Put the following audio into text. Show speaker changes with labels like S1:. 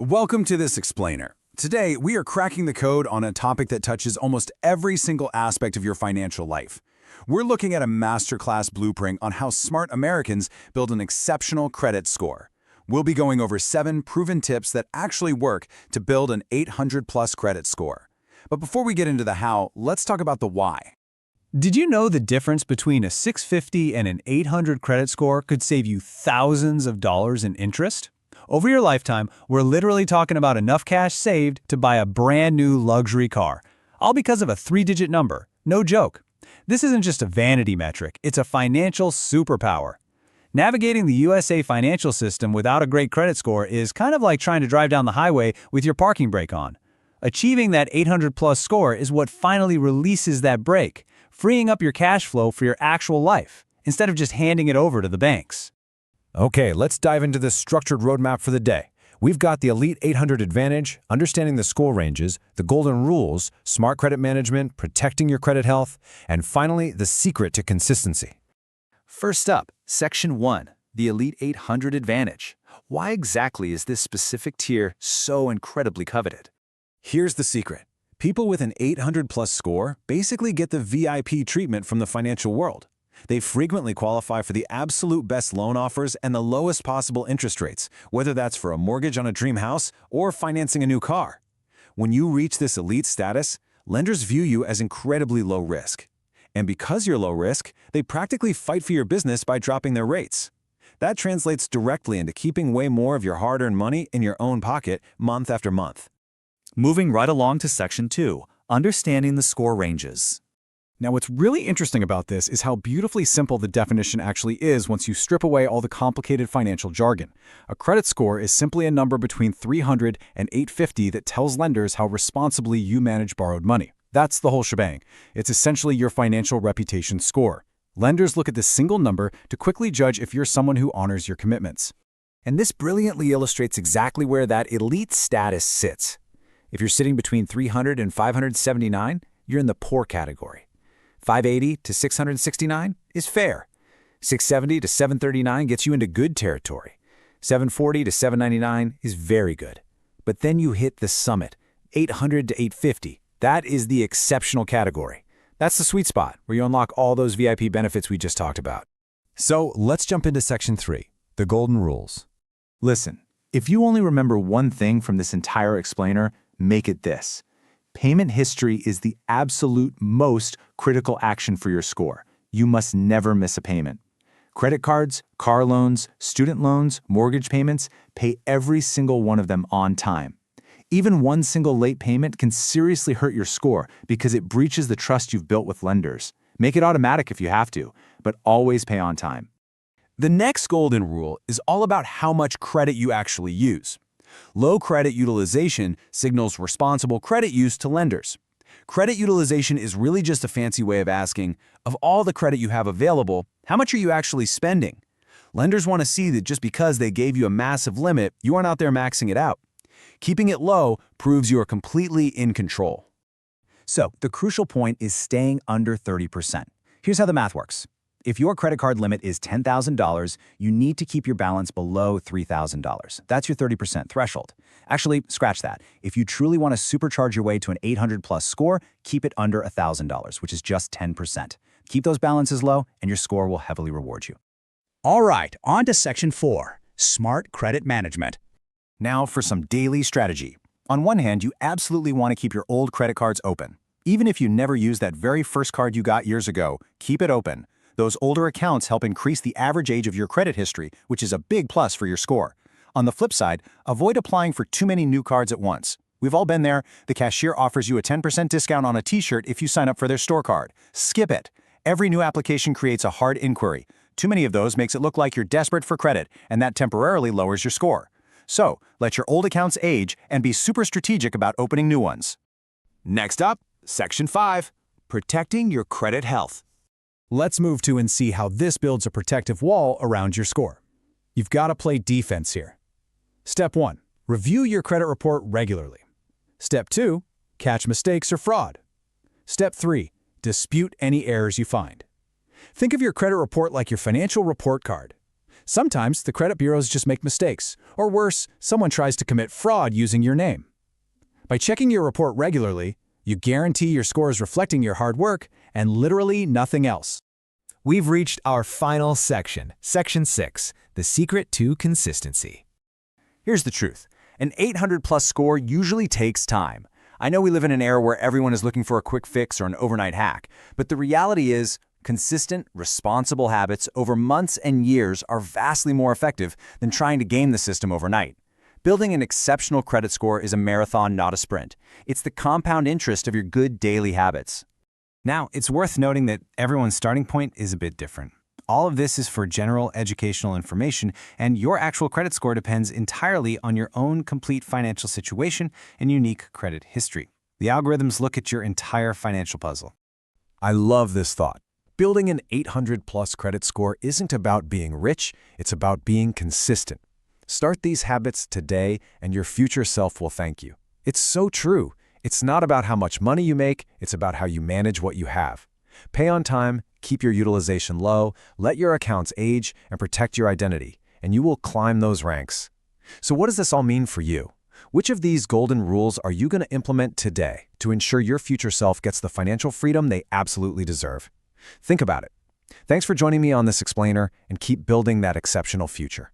S1: Welcome to this explainer. Today, we are cracking the code on a topic that touches almost every single aspect of your financial life. We're looking at a masterclass blueprint on how smart Americans build an exceptional credit score. We'll be going over 7 proven tips that actually work to build an 800-plus credit score. But before we get into the how, let's talk about the why.
S2: Did you know the difference between a 650 and an 800 credit score could save you thousands of dollars in interest? Over your lifetime, we're literally talking about enough cash saved to buy a brand new luxury car. All because of a 3-digit number. No joke. This isn't just a vanity metric, it's a financial superpower. Navigating the USA financial system without a great credit score is kind of like trying to drive down the highway with your parking brake on. Achieving that 800-plus score is what finally releases that brake, freeing up your cash flow for your actual life, instead of just handing it over to the banks.
S3: Okay, let's dive into this structured roadmap for the day. We've got the Elite 800 Advantage, understanding the score ranges, the golden rules, smart credit management, protecting your credit health, and finally, the secret to consistency.
S4: First up, Section 1, the Elite 800 Advantage. Why exactly is this specific tier so incredibly coveted?
S1: Here's the secret. People with an 800-plus score basically get the VIP treatment from the financial world. They frequently qualify for the absolute best loan offers and the lowest possible interest rates, whether that's for a mortgage on a dream house or financing a new car. When you reach this elite status, lenders view you as incredibly low risk. And because you're low risk, they practically fight for your business by dropping their rates. That translates directly into keeping way more of your hard-earned money in your own pocket month after month.
S4: Moving right along to Section 2, understanding the score ranges.
S2: Now, what's really interesting about this is how beautifully simple the definition actually is once you strip away all the complicated financial jargon. A credit score is simply a number between 300 and 850 that tells lenders how responsibly you manage borrowed money. That's the whole shebang. It's essentially your financial reputation score. Lenders look at this single number to quickly judge if you're someone who honors your commitments.
S3: And this brilliantly illustrates exactly where that elite status sits. If you're sitting between 300 and 579, you're in the poor category. 580 to 669 is fair. 670 to 739 gets you into good territory. 740 to 799 is very good. But then you hit the summit, 800 to 850. That is the exceptional category. That's the sweet spot where you unlock all those VIP benefits we just talked about. So let's jump into Section 3, the golden rules.
S4: Listen, if you only remember one thing from this entire explainer, make it this. Payment history is the absolute most critical action for your score. You must never miss a payment. Credit cards, car loans, student loans, mortgage payments, pay every single one of them on time. Even one single late payment can seriously hurt your score because it breaches the trust you've built with lenders. Make it automatic if you have to, but always pay on time.
S1: The next golden rule is all about how much credit you actually use. Low credit utilization signals responsible credit use to lenders. Credit utilization is really just a fancy way of asking, of all the credit you have available, how much are you actually spending? Lenders want to see that just because they gave you a massive limit, you aren't out there maxing it out. Keeping it low proves you are completely in control.
S2: So, the crucial point is staying under 30%. Here's how the math works. If your credit card limit is $10,000, you need to keep your balance below $3,000. That's your 30% threshold. Actually, scratch that. If you truly want to supercharge your way to an 800-plus score, keep it under $1,000, which is just 10%. Keep those balances low, and your score will heavily reward you.
S5: All right, on to Section 4, Smart Credit Management.
S2: Now for some daily strategy. On one hand, you absolutely want to keep your old credit cards open. Even if you never used that very first card you got years ago, keep it open. Those older accounts help increase the average age of your credit history, which is a big plus for your score. On the flip side, avoid applying for too many new cards at once. We've all been there. The cashier offers you a 10% discount on a t-shirt if you sign up for their store card. Skip it. Every new application creates a hard inquiry. Too many of those makes it look like you're desperate for credit, and that temporarily lowers your score. So, let your old accounts age and be super strategic about opening new ones.
S1: Next up, Section 5, protecting your credit health.
S2: Let's move to and see how this builds a protective wall around your score. You've got to play defense here. Step 1, review your credit report regularly. Step 2, catch mistakes or fraud. Step 3, dispute any errors you find. Think of your credit report like your financial report card.
S5: Sometimes the credit bureaus just make mistakes, or worse, someone tries to commit fraud using your name. By checking your report regularly, you guarantee your score is reflecting your hard work and literally nothing else.
S3: We've reached our final section, Section 6, the secret to consistency. Here's the truth. An 800-plus score usually takes time. I know we live in an era where everyone is looking for a quick fix or an overnight hack, but the reality is, consistent, responsible habits over months and years are vastly more effective than trying to game the system overnight. Building an exceptional credit score is a marathon, not a sprint. It's the compound interest of your good daily habits.
S1: Now, it's worth noting that everyone's starting point is a bit different. All of this is for general educational information, and your actual credit score depends entirely on your own complete financial situation and unique credit history. The algorithms look at your entire financial puzzle.
S6: I love this thought. Building an 800-plus credit score isn't about being rich, it's about being consistent. Start these habits today, and your future self will thank you. It's so true. It's not about how much money you make, it's about how you manage what you have. Pay on time, keep your utilization low, let your accounts age, and protect your identity, and you will climb those ranks. So what does this all mean for you? Which of these golden rules are you going to implement today to ensure your future self gets the financial freedom they absolutely deserve? Think about it. Thanks for joining me on this explainer, and keep building that exceptional future.